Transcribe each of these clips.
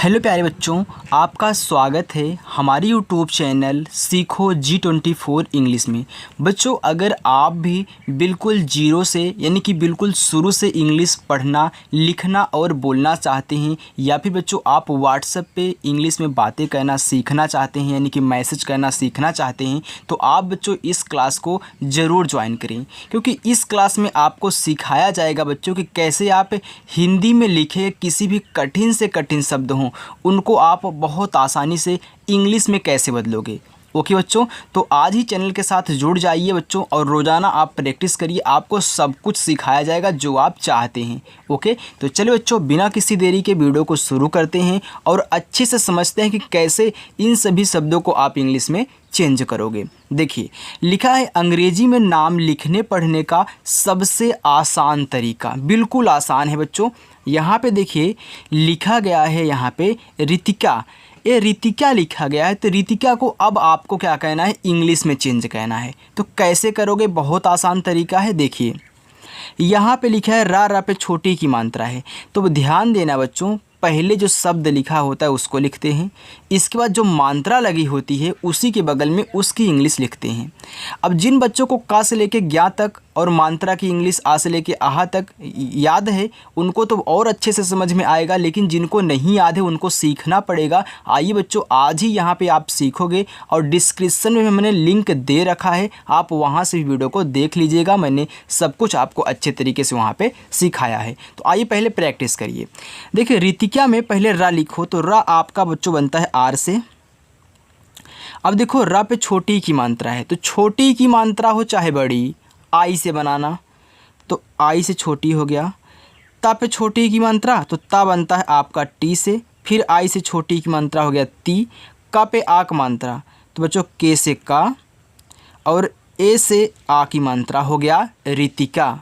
Hello प्यारे बच्चों, आपका स्वागत है हमारी यूट्यूब चैनल सीखो G24 इंग्लिश में। बच्चों, अगर आप भी बिल्कुल जीरो से यानी कि बिल्कुल शुरू से इंग्लिश पढ़ना, लिखना और बोलना चाहते हैं, या फिर बच्चों आप व्हाट्सएप पे इंग्लिश में बातें करना सीखना चाहते हैं यानी कि मैसेज करना सीखना चाहते हैं, तो आप बच्चों इस क्लास को ज़रूर ज्वाइन करें, क्योंकि इस क्लास में आपको सिखाया जाएगा बच्चों कि कैसे आप हिंदी में लिखे किसी भी कठिन से कठिन शब्द हों उनको आप बहुत आसानी से इंग्लिश में कैसे बदलोगे। ओके बच्चों, तो आज ही चैनल के साथ जुड़ जाइए बच्चों और रोज़ाना आप प्रैक्टिस करिए, आपको सब कुछ सिखाया जाएगा जो आप चाहते हैं। ओके, तो चलिए बच्चों बिना किसी देरी के वीडियो को शुरू करते हैं और अच्छे से समझते हैं कि कैसे इन सभी शब्दों को आप इंग्लिश में चेंज करोगे। देखिए, लिखा है अंग्रेजी में नाम लिखने पढ़ने का सबसे आसान तरीका। बिल्कुल आसान है बच्चों। यहाँ पे देखिए लिखा गया है, यहाँ पे रितिका, ये रितिका लिखा गया है, तो रितिका को अब आपको क्या कहना है, इंग्लिश में चेंज कहना है। तो कैसे करोगे, बहुत आसान तरीका है। देखिए यहाँ पे लिखा है रा पे छोटी की मात्रा है, तो ध्यान देना बच्चों, पहले जो शब्द लिखा होता है उसको लिखते हैं, इसके बाद जो मात्रा लगी होती है उसी के बगल में उसकी इंग्लिश लिखते हैं। अब जिन बच्चों को का से लेके ज्ञा तक और मात्रा की इंग्लिश आ से लेके आहा तक याद है उनको तो और अच्छे से समझ में आएगा, लेकिन जिनको नहीं याद है उनको सीखना पड़ेगा। आइए बच्चों, आज ही यहाँ पे आप सीखोगे और डिस्क्रिप्शन में मैंने लिंक दे रखा है, आप वहाँ से वीडियो को देख लीजिएगा। मैंने सब कुछ आपको अच्छे तरीके से वहाँ पे सिखाया है। तो आइए पहले प्रैक्टिस करिए। देखिए रितिका में पहले रा लिखो, तो रा आपका बच्चों बनता है आर से। अब देखो रा पे छोटी की मात्रा है, तो छोटी की मात्रा हो चाहे बड़ी, आई से बनाना, तो आई से छोटी हो गया। ता पे छोटी की मात्रा, तो ता बनता है आपका टी से, फिर आई से छोटी की मात्रा हो गया ती। का पे आ की मात्रा, तो बच्चों के से का, और ए से आ की मात्रा हो गया रितिका।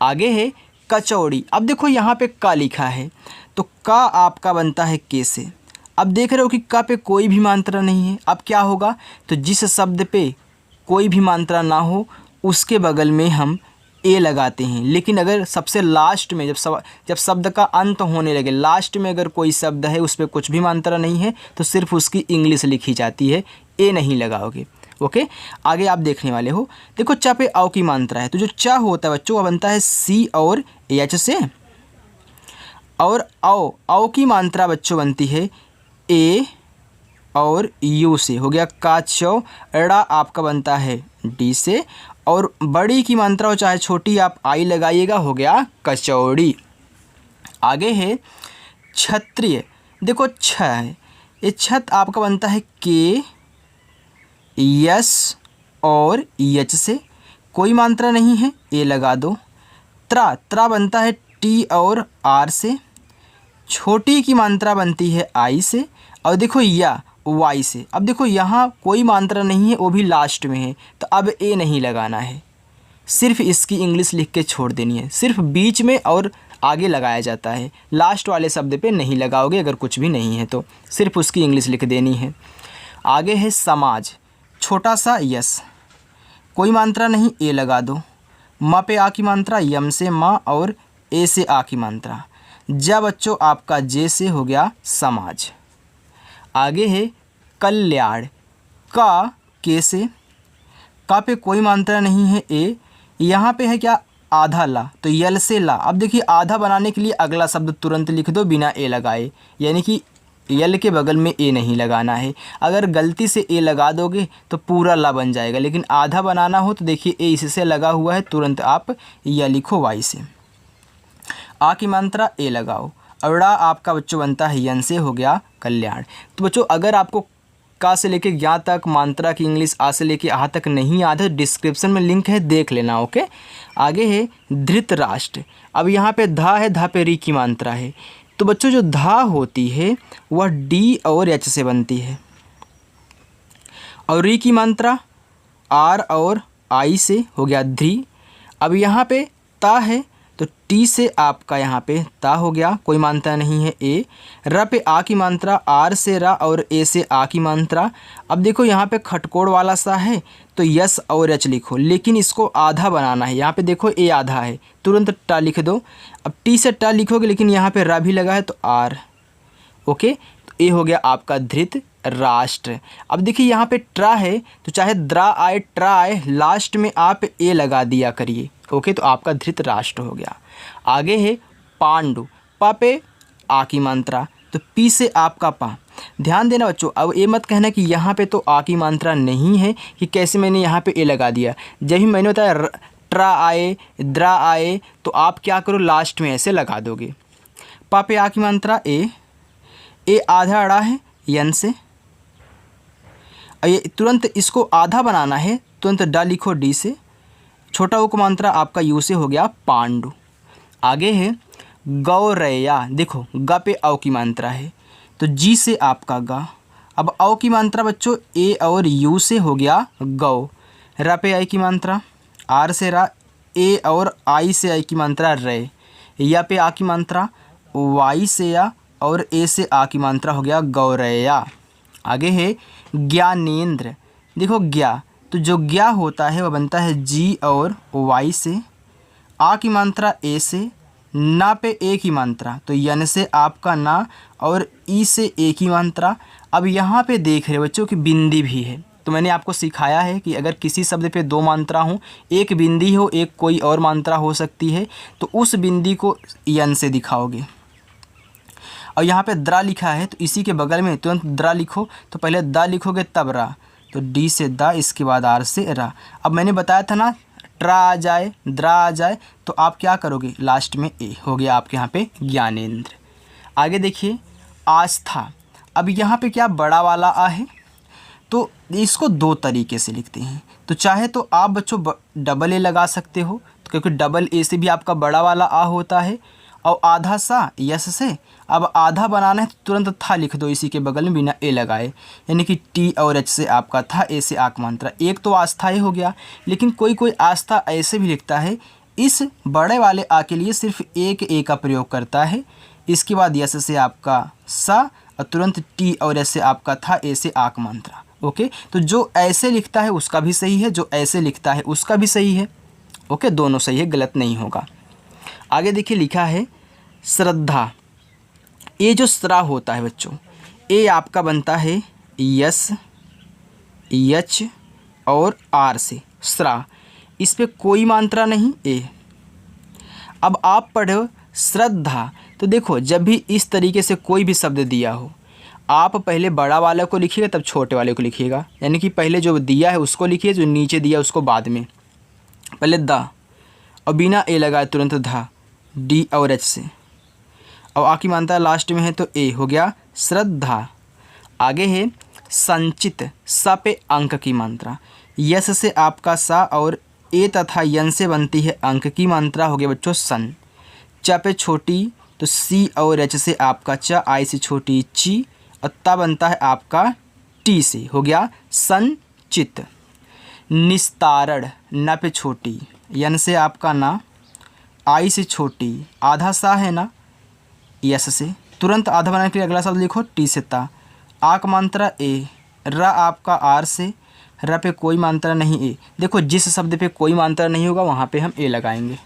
आगे है कचौड़ी। अब देखो यहाँ पे का लिखा है, तो का आपका बनता है के से। अब देख रहे हो कि का पे कोई भी मात्रा नहीं है। अब क्या होगा, तो जिस शब्द पे कोई भी मात्रा ना हो उसके बगल में हम ए लगाते हैं, लेकिन अगर सबसे लास्ट में जब शब्द का अंत होने लगे, लास्ट में अगर कोई शब्द है उस पर कुछ भी मात्रा नहीं है तो सिर्फ उसकी इंग्लिश लिखी जाती है, ए नहीं लगाओगे। ओके, आगे आप देखने वाले हो। देखो चा पे आओ की मात्रा है, तो जो चा होता है बच्चों वह बनता है सी और एच से, और आओ की मात्रा बच्चों बनती है ए और यू से, हो गया का चौ। ड़ा आपका बनता है डी से, और बड़ी की मात्रा हो चाहे छोटी आप आई लगाइएगा, हो गया कचौड़ी। आगे है क्षत्रिय। देखो छ है, ये छत आपका बनता है के यस और यच से, कोई मात्रा नहीं है, ए लगा दो। त्रा बनता है टी और आर से, छोटी की मात्रा बनती है आई से, और देखो या वाई से। अब देखो यहाँ कोई मात्रा नहीं है, वो भी लास्ट में है, तो अब ए नहीं लगाना है, सिर्फ इसकी इंग्लिश लिख के छोड़ देनी है। सिर्फ बीच में और आगे लगाया जाता है, लास्ट वाले शब्द पे नहीं लगाओगे अगर कुछ भी नहीं है तो, सिर्फ उसकी इंग्लिश लिख देनी है। आगे है समाज, छोटा सा यस, कोई मात्रा नहीं, ए लगा दो। माँ पे आ की मात्रा, यम से माँ और ए से आ की मात्रा। जा बच्चों आपका जे से, हो गया समाज। आगे है कल्याण, का के से, का पे कोई मात्रा नहीं है, ए। यहाँ पे है क्या, आधा ला, तो यल से ला। अब देखिए आधा बनाने के लिए अगला शब्द तुरंत लिख दो बिना ए लगाए, यानी कि यल के बगल में ए नहीं लगाना है। अगर गलती से ए लगा दोगे तो पूरा ला बन जाएगा, लेकिन आधा बनाना हो तो देखिए ए इससे लगा हुआ है, तुरंत आप या लिखो वाई से। आ की मात्रा ए लगाओ, अड़ा आपका बच्चों बनता है यन से, हो गया कल्याण। तो बच्चों अगर आपको का से लेके ज्ञा तक मात्रा की इंग्लिश आ से लेके आ तक नहीं याद है, डिस्क्रिप्शन में लिंक है, देख लेना। ओके, आगे है धृतराष्ट्र। अब यहाँ पे धा है, धा पे री की मात्रा है, तो बच्चों जो धा होती है वह डी और एच से बनती है, और री की मात्रा आर और आई से, हो गया ध्री। अब यहाँ पे ता है, तो टी से आपका यहाँ पे ता हो गया, कोई मात्रा नहीं है, ए। र पे आ की मात्रा, आर से रा और ए से आ की मात्रा। अब देखो यहाँ पे खटकोड़ वाला सा है, तो यस और एच लिखो, लेकिन इसको आधा बनाना है। यहाँ पे देखो ए आधा है, तुरंत टा लिख दो। अब टी से टा लिखोगे, लेकिन यहाँ पे रा भी लगा है, तो आर ओके, तो ए हो गया आपका धृत राष्ट्र। अब देखिए यहाँ पे ट्रा है तो चाहे द्रा आए ट्रा आए लास्ट में आप ए लगा दिया करिए। ओके, तो आपका धृत राष्ट्र हो गया। आगे है पांडु, पा पे आ की मात्रा, तो पी से आपका पा। ध्यान देना बच्चों, अब ये मत कहना कि यहाँ पे तो आ की मात्रा नहीं है कि कैसे मैंने यहाँ पे ए लगा दिया। जब ही मैंने बताया ट्रा आए द्रा आए तो आप क्या करो लास्ट में ऐसे लगा दोगे। पा पे आ की मात्रा ए आधा अड़ा है यन से, ये तुरंत इसको आधा बनाना है, तुरंत डा लिखो डी से, छोटा ऊ का मात्रा आपका यू से हो गया पांडु। आगे है गौरैया, देखो ग पे औ की मात्रा है तो जी से आपका गा। अब औ की मात्रा बच्चों ए और यू से हो गया गौ। रा पे आई की मात्रा, आर से रा, ए और आई से आई की मात्रा रे। या पे आ की मात्रा वाई से या और ए से आ की मात्रा हो गया गौरैया। आगे है ज्ञानेंद्र, देखो ज्ञा तो जो ज्ञा होता है वह बनता है जी और वाई से, आ की मात्रा ए से, ना पे ए की मात्रा तो यन से आपका ना और ई से ए की मात्रा। अब यहाँ पे देख रहे बच्चों कि बिंदी भी है, तो मैंने आपको सिखाया है कि अगर किसी शब्द पे दो मात्रा हो, एक बिंदी हो एक कोई और मात्रा हो सकती है, तो उस बिंदी को यन से दिखाओगे। और यहाँ पे द्रा लिखा है तो इसी के बगल में तुरंत द्रा लिखो, तो पहले दा लिखोगे तब रा, तो डी से दा, इसके बाद आर से रा। अब मैंने बताया था ना ट्रा आ जाए द्रा आ जाए तो आप क्या करोगे लास्ट में ए हो गया आपके यहाँ पे ज्ञानेंद्र। आगे देखिए आस्था, अब यहाँ पे क्या बड़ा वाला आ है तो इसको दो तरीके से लिखते हैं। तो चाहे तो आप बच्चों डबल ए लगा सकते हो, तो क्योंकि डबल ए से भी आपका बड़ा वाला आ होता है, और आधा सा यस से। अब आधा बनाना है तो तुरंत था लिख दो इसी के बगल में बिना ए लगाए, यानी कि टी और एच से आपका था, ए से आक मात्रा। एक तो आस्थाई हो गया, लेकिन कोई कोई आस्था ऐसे भी लिखता है, इस बड़े वाले आ के लिए सिर्फ एक ए का प्रयोग करता है, इसके बाद यस से आपका सा और तुरंत टी और एच से आपका था, ए से आक मात्रा। ओके, तो जो ऐसे लिखता है उसका भी सही है, जो ऐसे लिखता है उसका भी सही है। ओके, दोनों सही है, गलत नहीं होगा। आगे देखिए लिखा है श्रद्धा, ये जो श्रा होता है बच्चों, ये आपका बनता है यस यच और आर से श्रा, इस पे कोई मात्रा नहीं ए। अब आप पढ़ो श्रद्धा, तो देखो जब भी इस तरीके से कोई भी शब्द दिया हो, आप पहले बड़ा वाले को लिखिएगा तब छोटे वाले को लिखिएगा, यानी कि पहले जो दिया है उसको लिखिए, जो नीचे दिया उसको बाद में। पहले दा और बिना ए लगाए तुरंत धा, डी और एच से, और आ की मात्रा लास्ट में है तो ए हो गया श्रद्धा। आगे है संचित, सा पे अंक की मात्रा, यस से आपका सा और ए तथा यन से बनती है अंक की मात्रा, हो गया बच्चों सन। च पे छोटी तो सी और एच से आपका च, आई से छोटी ची, और ता बनता है आपका टी से, हो गया संचित। निस्तारण, न पे छोटी, यन से आपका ना, आई से छोटी, आधा सा है ना यस से, तुरंत आधा बनाने के लिए अगला शब्द लिखो टी से ता, आक मात्रा ए, रा आपका आर से, रा पे कोई मात्रा नहीं ए। देखो जिस शब्द पे कोई मात्रा नहीं होगा वहाँ पे हम ए लगाएंगे।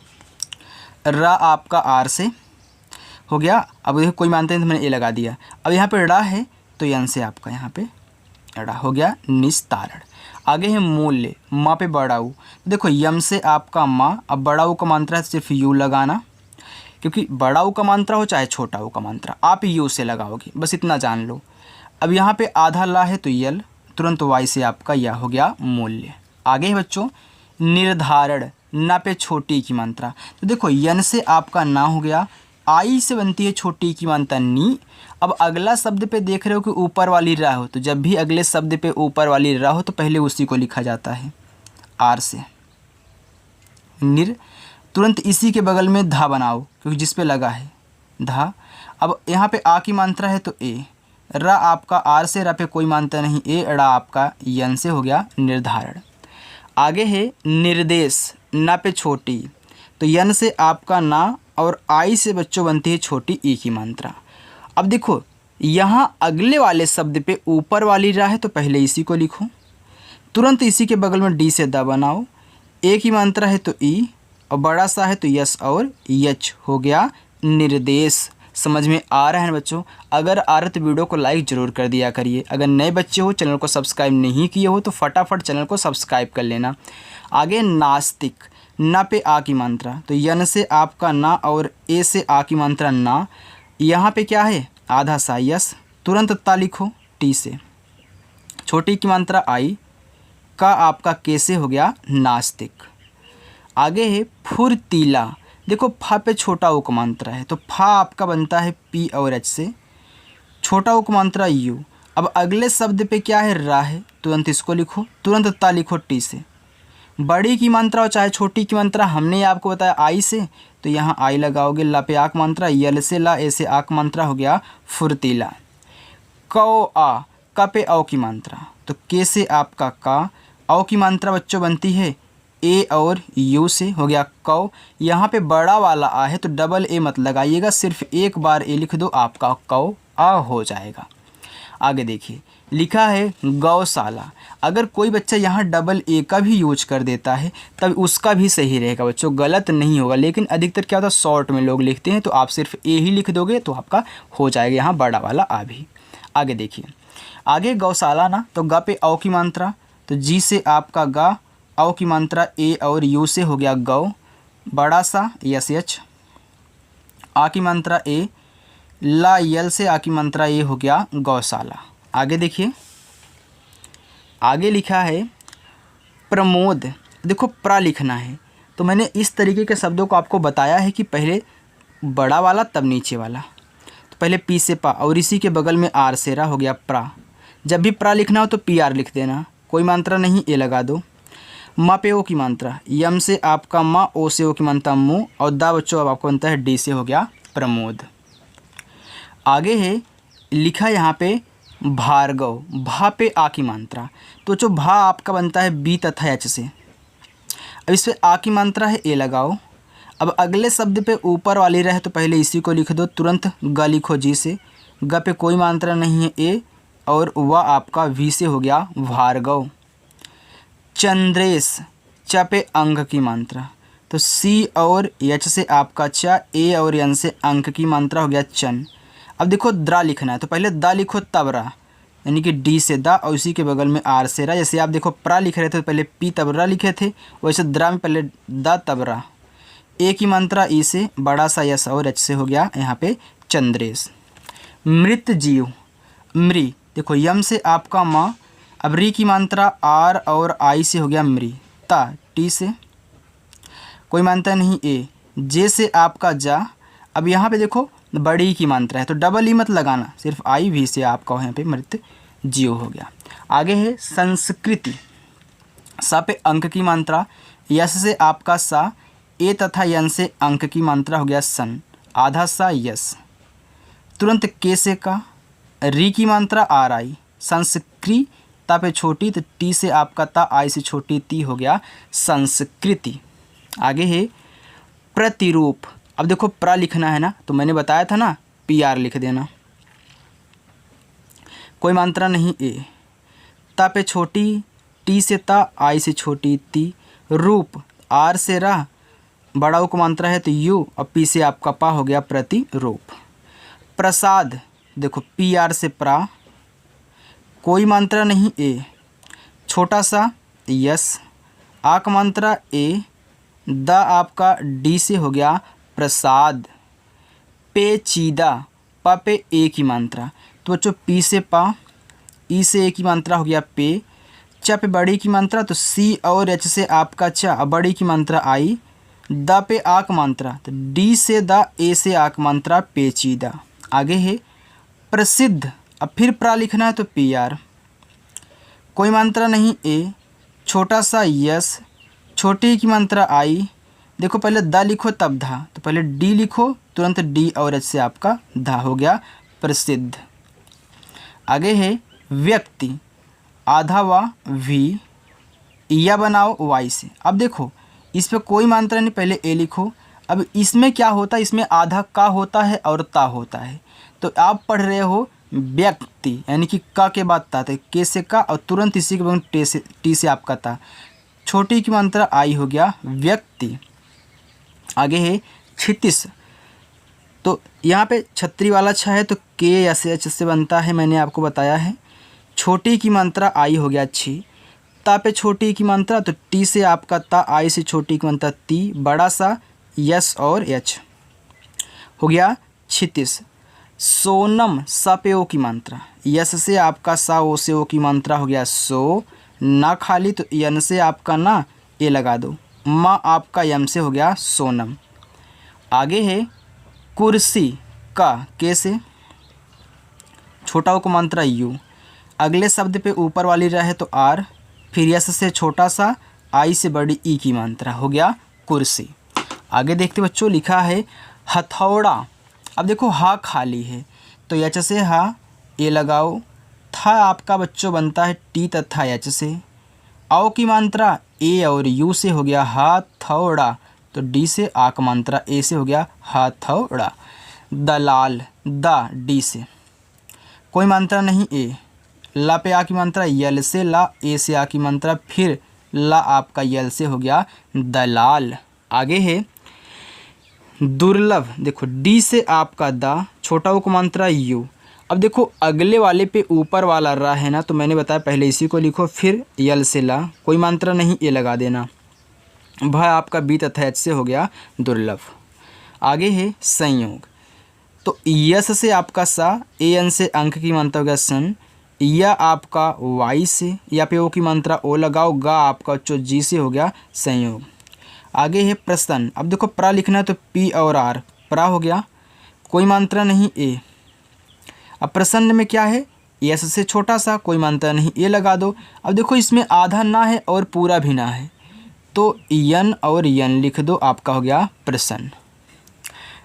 रा आपका आर से हो गया, अब देखो कोई मात्रा नहीं तो मैंने ए लगा दिया। अब यहाँ पे रा है तो यन से आपका यहाँ पे रा, हो गया निस्तारण। आगे है मूल्य, माँ पे बड़ा ऊ, देखो यम से आपका माँ, अब बड़ा ऊ का मात्रा सिर्फ यू लगाना, क्योंकि बड़ा ऊ का मात्रा हो चाहे छोटा ऊ का मात्रा आप यू से लगाओगे, बस इतना जान लो। अब यहाँ पे आधा ला है तो यल, तुरंत वाई से आपका यह हो गया मूल्य। आगे है बच्चों निर्धारण, ना पे छोटी की मात्रा, तो देखो यन से आपका ना हो गया, आई से बनती है छोटी की मात्रा नी। अब अगला शब्द पे देख रहे हो कि ऊपर वाली रा हो, तो जब भी अगले शब्द पे ऊपर वाली रा हो तो पहले उसी को लिखा जाता है आर से निर, तुरंत इसी के बगल में धा बनाओ क्योंकि जिस पे लगा है धा। अब यहाँ पे आ की मात्रा है तो ए, रा आपका आर से, रा पे कोई मात्रा नहीं ए, ड़ा आपका यन से, हो गया निर्धारण। आगे है निर्देश, ना पे छोटी, तो यन से आपका ना और आई से बच्चों बनती है छोटी ई की मात्रा। अब देखो यहाँ अगले वाले शब्द पे ऊपर वाली रा है तो पहले इसी को लिखो, तुरंत इसी के बगल में डी से दा बनाओ, ए की मात्रा है तो ई और बड़ा सा है तो यस और यच, हो गया निर्देश। समझ में आ रहा है बच्चों? अगर आ रहा तो वीडियो को लाइक ज़रूर कर दिया करिए। अगर नए बच्चे हो, चैनल को सब्सक्राइब नहीं किए हो तो फटाफट चैनल को सब्सक्राइब कर लेना। आगे नास्तिक, ना पे आ की मात्रा, तो यन से आपका ना और ए से आ की मात्रा ना। यहाँ पे क्या है? आधा सा यस, तुरंत ता लिखो टी से। छोटी की मात्रा आई, का आपका कैसे हो गया नास्तिक। आगे है फुर्तीला। देखो फा पे छोटा उक मात्रा है तो फा आपका बनता है पी और एच से, छोटा उक मात्रा यू। अब अगले शब्द पे क्या है? रा है, तुरंत इसको लिखो, तुरंत ता लिखो टी से। बड़ी की मात्रा और चाहे छोटी की मात्रा हमने आपको बताया आई से, तो यहाँ आई लगाओगे, ला पे आक मात्रा, यल से ला, ए से आक मात्रा हो गया फुर्तीला। कौ आ, का पे औ की मात्रा, तो के से आपका का, औ की मात्रा बच्चों बनती है ए और यू से, हो गया कौ। यहाँ पे बड़ा वाला आ है तो डबल ए मत लगाइएगा, सिर्फ एक बार ए लिख दो, आपका कौ आ हो जाएगा। आगे देखिए लिखा है गौशाला। अगर कोई बच्चा यहाँ डबल ए का भी यूज कर देता है तब उसका भी सही रहेगा बच्चों, गलत नहीं होगा। लेकिन अधिकतर क्या होता है शॉर्ट में लोग लिखते हैं, तो आप सिर्फ ए ही लिख दोगे तो आपका हो जाएगा यहाँ बड़ा वाला आ भी। आगे देखिए, आगे गौशाला ना, तो ग पे औ की मात्रा, तो जी से आपका गा, औ की मात्रा ए और यू से, हो गया गौ। बड़ा सा यस एच, आ की मात्रा ए, ला यल से आ की मात्रा ए, हो गया गौशाला। आगे देखिए, आगे लिखा है प्रमोद। देखो प्रा लिखना है, तो मैंने इस तरीके के शब्दों को आपको बताया है कि पहले बड़ा वाला तब नीचे वाला। तो पहले पी से पा और इसी के बगल में आर से रा, हो गया प्रा। जब भी प्रा लिखना हो तो पी आर लिख देना, कोई मात्रा नहीं, ए लगा दो। माँ पे ओ की मात्रा, यम से आपका माँ, ओ से ओ की मात्रा मो, और दा बच्चों अब आपको बनता है डी से, हो गया प्रमोद। आगे है लिखा यहाँ पे भार्गव, भा पे आ की मात्रा, तो जो भा आपका बनता है बी तथा एच से। अब इस पे आ की मात्रा है, ए लगाओ। अब अगले शब्द पे ऊपर वाली रहे तो पहले इसी को लिख दो, तुरंत ग लिखो जी से, ग पे कोई मात्रा नहीं है ए, और वह आपका वी से, हो गया भार्गव। चंद्रेश, च पे अंक की मात्रा, तो सी और एच से आपका च, ए और एन से अंक की मात्रा, हो गया चन। अब देखो द्रा लिखना है तो पहले दा लिखो तब रा, यानी कि डी से दा और उसी के बगल में आर से रा। जैसे आप देखो प्रा लिख रहे थे तो पहले पी तब रा लिखे थे, वैसे द्रा में पहले दा तब रा। ए की मात्रा ई से, बड़ा सा यस और एच से, हो गया यहाँ पे चंद्रेश। मृत जीव, मृ, देखो यम से आपका माँ, अब री की मात्रा आर और आई से, हो गया मृ। ता टी से, कोई मात्रा नहीं ए, जे से आपका जा। अब यहाँ पे देखो बड़ी की मात्रा है तो डबल ई मत लगाना, सिर्फ आई भी से आपका यहाँ पे मृत जीव, हो गया। आगे है संस्कृति, सा पे अंक की मात्रा, यस से आपका सा, ए तथा यन से अंक की मात्रा, हो गया सन, आधा सा यस। तुरंत के से का, री की मात्रा आर आई, संस्कृति, ता पे छोटी तो टी से आपका ता, आई से छोटी ती, हो गया संस्कृति। आगे है प्रतिरूप। अब देखो प्रा लिखना है ना, तो मैंने बताया था ना पी आर लिख देना, कोई मात्रा नहीं ए, ता पे छोटी, टी से ता, आई से छोटी ती। रूप, आर से रा, बड़ा को मात्रा है तो यू, और पी से आपका पा, हो गया प्रतिरूप। प्रसाद, देखो पी आर से प्रा, कोई मात्रा नहीं ए, छोटा सा यस, आक मात्रा ए, द आपका डी से, हो गया प्रसाद। पेचीदा, प पे ए की मात्रा, तो बच्चों पी से पा, ई से ए की मात्रा, हो गया पे। च पे बड़ी की मात्रा तो सी और एच से आपका च, बड़ी की मात्रा आई। द पे आक मात्रा तो डी से द, ए से आक मात्रा पेचीदा। आगे है प्रसिद्ध, अब फिर प्रा लिखना है तो पी आर, कोई मात्रा नहीं ए, छोटा सा यस, छोटी की मात्रा आई। देखो पहले द लिखो तब धा, तो पहले डी लिखो, तुरंत डी और एच से आपका धा, हो गया प्रसिद्ध। आगे है व्यक्ति, आधा वा वी, या बनाओ वाई से। अब देखो इस पे कोई मात्रा नहीं, पहले ए लिखो। अब इसमें क्या होता है, इसमें आधा का होता है और ता होता है, तो आप पढ़ रहे हो व्यक्ति, यानी कि का के बाद ता, के से का और तुरंत इसी के बाद टी से आपका ता, छोटी की मात्रा आई, हो गया व्यक्ति। आगे है क्षितिज, तो यहाँ पे छतरी वाला छ है तो के एस एच से बनता है, मैंने आपको बताया है। छोटी की मात्रा आई हो गया छी, ता पे छोटी की मात्रा तो टी से आपका ता, आई से छोटी की मात्रा ती, बड़ा सा यस और एच हो गया 36। सोनम सा पे ओ की मात्रा, यस से आपका सा, ओ से ओ की मात्रा हो गया सो, ना खाली तो यन से आपका ना ए लगा दो, माँ आपका यम से हो गया सोनम। आगे है कुर्सी का, के से छोटा ओ की मात्रा यू, अगले शब्द पे ऊपर वाली रहे तो आर, फिर यस से छोटा सा, आई से बड़ी ई की मात्रा हो गया कुर्सी। आगे देखते बच्चों, लिखा है हथौड़ा। अब देखो हा खाली है तो एच से हा ए लगाओ, था आपका बच्चों बनता है टी तथा एच से, आओ की मात्रा ए और यू से हो गया हथौड़ा, तो डी से आ की मात्रा ए से हो गया हथौड़ा। दलाल दा डी से कोई मात्रा नहीं ए, ला पे आ की मात्रा यल से ला, ए से आ की मात्रा फिर ला आपका यल से हो गया दलाल। आगे है दुर्लभ, देखो डी से आपका दा, छोटा ओ की मात्रा यू। अब देखो अगले वाले पे ऊपर वाला रा है ना, तो मैंने बताया पहले इसी को लिखो, फिर यल से ला, कोई मात्रा नहीं ए लगा देना, भ आपका बी तथा एच से हो गया दुर्लभ। आगे है संयोग, तो यस से आपका सा, ए एन से अंक की मात्रा हो गया सन, या आपका वाई से, या पे ओ की मात्रा ओ लगाओ, गा आपका जो जी से हो गया संयोग। आगे है प्रसन्न, अब देखो प्रा लिखना है तो पी और आर, प्रा हो गया, कोई मात्रा नहीं ए। अब प्रसन्न में क्या है, यस से छोटा सा, कोई मात्रा नहीं ए लगा दो। अब देखो इसमें आधा ना है और पूरा भी ना है, तो यन और यन लिख दो, आपका हो गया प्रसन्न।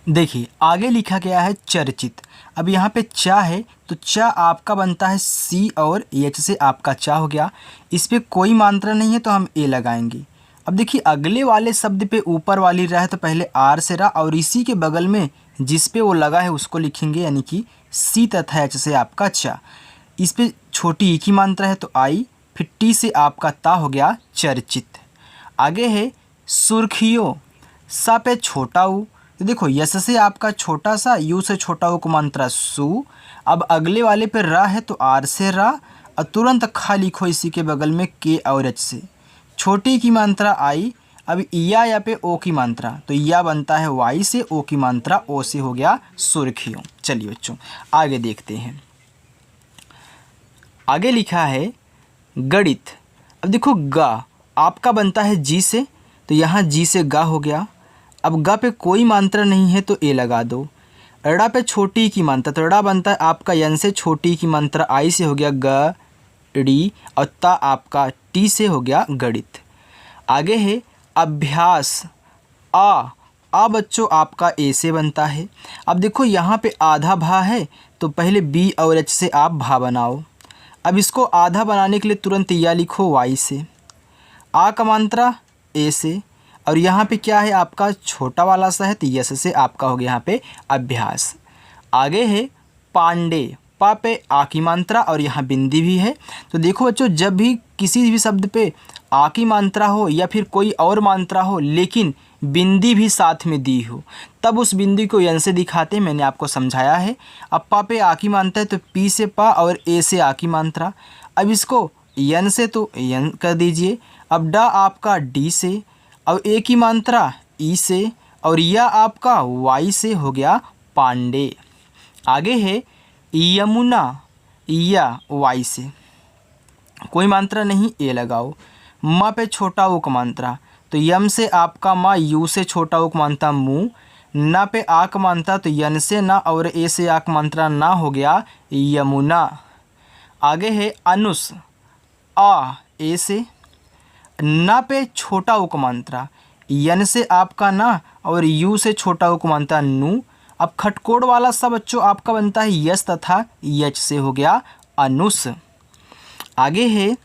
देखिए आगे लिखा गया है चर्चित। अब यहाँ पे चा है तो चा आपका बनता है सी और एच से आपका चा हो गया, इस पर कोई मात्रा नहीं है तो हम ए लगाएंगे। अब देखिए अगले वाले शब्द पे ऊपर वाली रहा है तो पहले आर से रहा, और इसी के बगल में जिस पे वो लगा है उसको लिखेंगे, यानी कि सी तथा एच से आपका चा। इस पे छोटी ई की मात्रा है तो आई, फिर टी से आपका ता हो गया चर्चित। आगे है सुर्खियों, सा पे छोटा ऊ, तो देखो यस से आपका छोटा सा, यू से छोटा ऊ को मात्रा सु। अब अगले वाले पे रा है तो आर से रा, और तुरंत खा लिखो इसी के बगल में के और एच से, छोटी की मात्रा आई। अब या पे ओ की मात्रा, तो या बनता है वाई से, ओ की मात्रा ओ से हो गया सुर्खियों। चलिए बच्चों आगे देखते हैं। आगे लिखा है गणित। अब देखो गा आपका बनता है जी से, तो यहाँ जी से गा हो गया। अब गा पे कोई मात्रा नहीं है तो ए लगा दो। अड़ा पे छोटी की मात्रा, तो अड़ा बनता है आपका यन से, छोटी की मात्रा आई से हो गया ग डी, और ता आपका टी से हो गया गणित। आगे है अभ्यास, आ बच्चों आपका ए से बनता है। अब देखो यहाँ पे आधा भा है तो पहले बी और एच से आप भा बनाओ। अब इसको आधा बनाने के लिए तुरंत या लिखो वाई से, आ का मात्रा ए से, और यहाँ पे क्या है आपका छोटा वाला सा है तो यस से आपका हो गया यहाँ पे अभ्यास। आगे है पांडे, पा पे आ की मात्रा और यहाँ बिंदी भी है। तो देखो बच्चों जब भी किसी भी शब्द पे आ की मात्रा हो या फिर कोई और मात्रा हो लेकिन बिंदी भी साथ में दी हो, तब उस बिंदी को यन से दिखाते हैं, मैंने आपको समझाया है। अब पा पे आ की मात्रा है तो पी से पा और ए से आ की मात्रा, अब इसको यन से तो यन कर दीजिए। अब डा आपका डी से, और ए की मात्रा ई से, और या आपका वाई से हो गया पांडे। आगे है यमुना, या वाई से, कोई मात्रा नहीं ए लगाओ। माँ पे छोटा ऊ का मात्रा, तो यम से आपका माँ, यू से छोटा ऊ का मात्रा मुँह, ना पे आ का मात्रा तो यन से ना और ए से आ का मात्रा ना हो गया यमुना। आगे है अनुस, आ ए से, ना पे छोटा ऊ का मात्रा, यन से आपका ना और यू से छोटा ऊ का मात्रा नू। अब खटकोड़ वाला सब बच्चों आपका बनता है यस तथा यच से हो गया अनुस। आगे है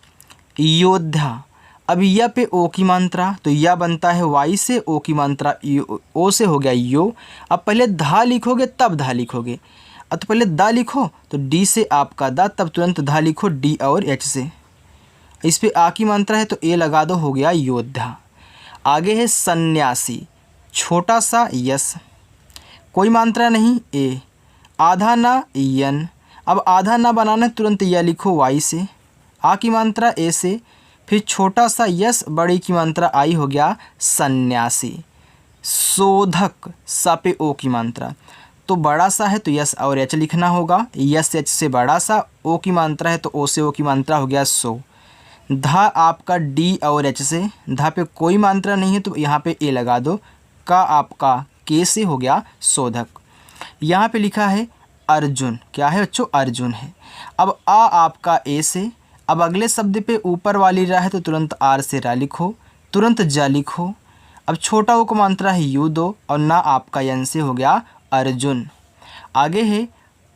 योद्धा। अब या पे ओ की मात्रा, तो या बनता है वाई से, ओ की मात्रा ओ से हो गया यो। अब पहले धा लिखोगे तब धा लिखोगे, अब तो पहले दा लिखो तो डी से आपका दा, तब तुरंत धा लिखो डी और एच से। इस पे आ की मात्रा है तो ए लगा दो, हो गया योद्धा। आगे है सन्यासी, छोटा सा यस, कोई मात्रा नहीं ए। आधा ना यन, अब आधा ना बनाना है तुरंत या लिखो वाई से। आ की मात्रा ए से, फिर छोटा सा यस, बड़ी की मात्रा आई, हो गया सन्यासी। शोधक, सा पे ओ की मात्रा, तो बड़ा सा है तो यस और एच लिखना होगा। यस एच से बड़ा सा, ओ की मात्रा है तो ओ से ओ की मात्रा, हो गया सो। धा आपका डी और एच से, धा पे कोई मात्रा नहीं है तो यहाँ पे ए लगा दो। का आपका के से, हो गया शोधक। यहाँ पे लिखा है अर्जुन, क्या है बच्चों, अर्जुन है। अब आ आपका ए से, अब अगले शब्द पे ऊपर वाली रा है तो तुरंत आर से रा लिखो, तुरंत जा लिखो। अब छोटा ओ को मात्रा है यू दो, और ना आपका यन से, हो गया अर्जुन। आगे है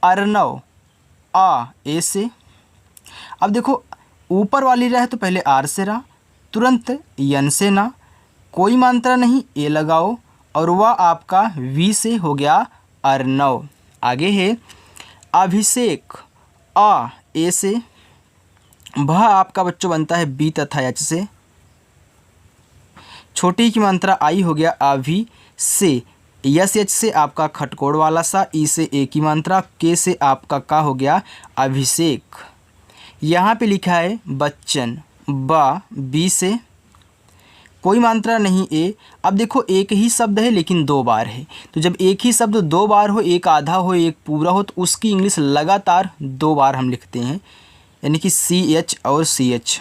अर्नव, आ ए से, अब देखो ऊपर वाली रा है तो पहले आर से रा, तुरंत यन से ना, कोई मात्रा नहीं ए लगाओ, और वह आपका वी से, हो गया अर्नव। आगे है अभिषेक, आ ए से, भा आपका बच्चों बनता है बी तथा एच से, छोटी की मात्रा आई, हो गया अभी से। यस एच से आपका खटकोड़ वाला सा, ई से ए की मात्रा, के से आपका का, हो गया अभिषेक। यहाँ पे लिखा है बच्चन, बा बी से, कोई मात्रा नहीं ए। अब देखो एक ही शब्द है लेकिन दो बार है, तो जब एक ही शब्द दो बार हो, एक आधा हो एक पूरा हो, तो उसकी इंग्लिश लगातार दो बार हम लिखते हैं, यानी कि सी एच और सी एच।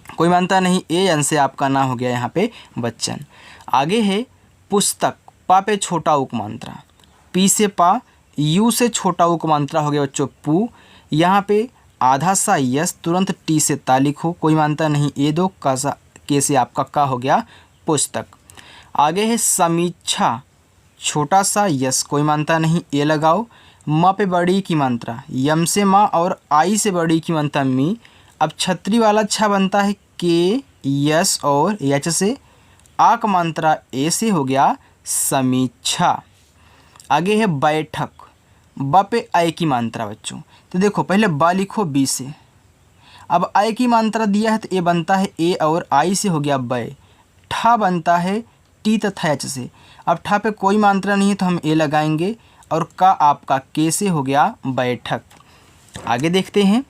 कोई मात्रा नहीं ए, एन से आपका ना, हो गया यहाँ पे बच्चन। आगे है पुस्तक, पा पे छोटा उक मात्रा, पी से पा, यू से छोटा उक मात्रा, हो गया बच्चों पू। यहाँ पे आधा सा यस, तुरंत टी से ता लिखो, कोई मात्रा नहीं ए दो, का सा के से आपका का, हो गया पुस्तक। आगे है समीक्षा, छोटा सा यस, कोई मात्रा नहीं ए लगाओ। म पे बड़ी की मात्रा, यम से माँ और आई से बड़ी की मात्रा मी। अब छतरी वाला छा बनता है के, यस और एच से, आ का मात्रा ए से, हो गया समीक्षा। आगे है बैठक, ब पे आई की मात्रा बच्चों, तो देखो पहले बा लिखो बी से, अब आई की मात्रा दिया है तो ए बनता है ए और आई से, हो गया बै। ठा बनता है टी तथा एच से, अब ठा पे कोई मात्रा नहीं है तो हम ए लगाएंगे, और का आपका के से, हो गया बैठक। आगे देखते हैं,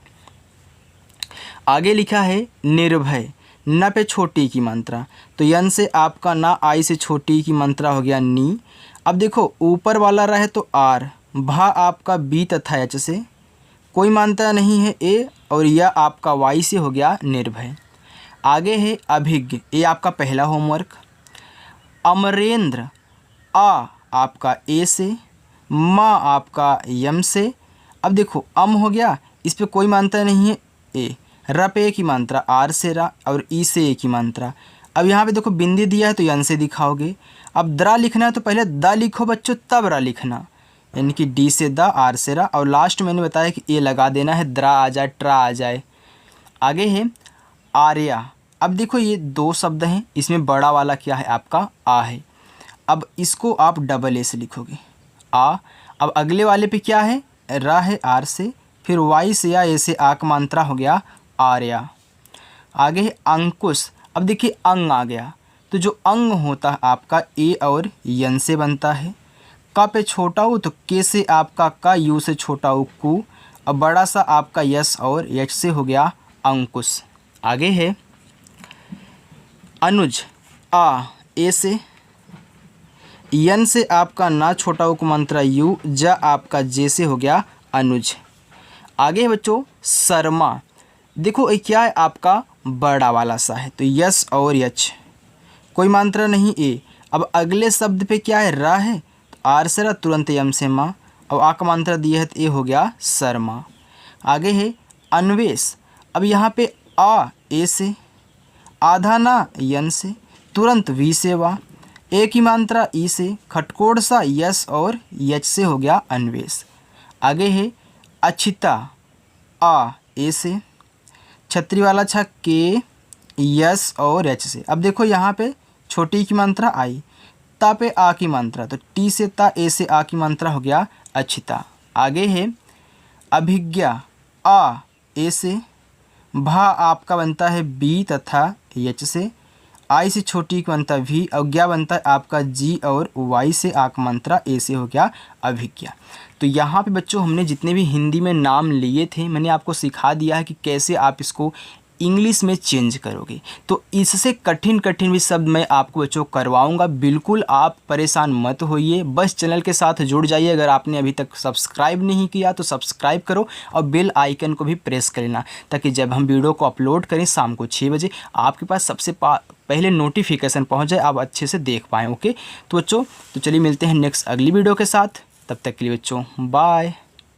आगे लिखा है निर्भय, न पे छोटी की मात्रा, तो यन से आपका ना, आई से छोटी की मात्रा, हो गया नी। अब देखो ऊपर वाला रहे तो आर, भा आपका बी तथा एच से, कोई मात्रा नहीं है ए, और यह आपका वाई से, हो गया निर्भय। आगे है अभिज्ञ, ये आपका पहला होमवर्क। अमरेंद्र, आ आपका ए से, माँ आपका यम से। अब देखो अम हो गया, इस पे कोई मात्रा नहीं है ए, र पे की मात्रा आर से रा, और ई से ए की मात्रा। अब यहाँ पे देखो बिंदी दिया है तो यन से दिखाओगे। अब द्रा लिखना है तो पहले द लिखो बच्चों, तब रा लिखना, यानी कि डी से द, आर से रा, और लास्ट मैंने बताया कि ए लगा देना है, द्रा आ जाए, ट्रा आ जाए। आगे है आर्या, अब देखो ये दो शब्द हैं, इसमें बड़ा वाला क्या है आपका आ है, अब इसको आप डबल ए से लिखोगे आ। अब अगले वाले पे क्या है, रा है आर से, फिर वाई से या ए से आ का मात्रा, हो गया आर्या। आगे है अंकुश, अब देखिए अंग आ गया, तो जो अंग होता है आपका ए और यन से बनता है। का पे छोटा हो तो के से आपका का, यू से छोटा हो कु, अब बड़ा सा आपका यस और एच से, हो गया अंकुश। आगे है अनुज, आ ए से, यन से आपका ना छोटा उक मंत्रा यू, जा आपका जे से, हो गया अनुज। आगे है बच्चों शर्मा, देखो ये क्या है आपका बड़ा वाला सा है, तो यस और यच, कोई मात्रा नहीं ए। अब अगले शब्द पे क्या है, रा है, तो आर से रा, तुरंत यम से माँ, और आ का मात्रा दिया है तो ए, हो गया शर्मा। आगे है अन्वेष, अब यहाँ पे आ ए से, आधा ना यन से, तुरंत वी से वा, ए की मात्रा ई से, खटकोड़ सा यस और यच से, हो गया अन्वेष। आगे है अछिता, आ ए से, छतरी वाला छा के, यस और एच से। अब देखो यहाँ पे छोटी की मात्रा आई, ता पे आ की मात्रा, तो टी से ता, ए से आ की मात्रा, हो गया अछिता। आगे है अभिज्ञा, आ ए से, भा आपका बनता है बी तथा एच से, आई से छोटी की बनता वी और क्या बनता है आपका जी, और वाई से आक मंत्रा, ए से हो गया अभिज्ञा। तो यहाँ पे बच्चों हमने जितने भी हिंदी में नाम लिए थे मैंने आपको सिखा दिया है कि कैसे आप इसको इंग्लिश में चेंज करोगे। तो इससे कठिन कठिन भी शब्द मैं आपको बच्चों करवाऊंगा, बिल्कुल आप परेशान मत होइए, बस चैनल के साथ जुड़ जाइए। अगर आपने अभी तक सब्सक्राइब नहीं किया तो सब्सक्राइब करो और बेल आइकन को भी प्रेस कर लेना, ताकि जब हम वीडियो को अपलोड करें शाम को 6 बजे आपके पास सबसे पहले नोटिफिकेशन पहुँच जाए, आप अच्छे से देख पाएँ। ओके तो बच्चों, तो चलिए मिलते हैं नेक्स्ट अगली वीडियो के साथ, तब तक के लिए बच्चों बाय।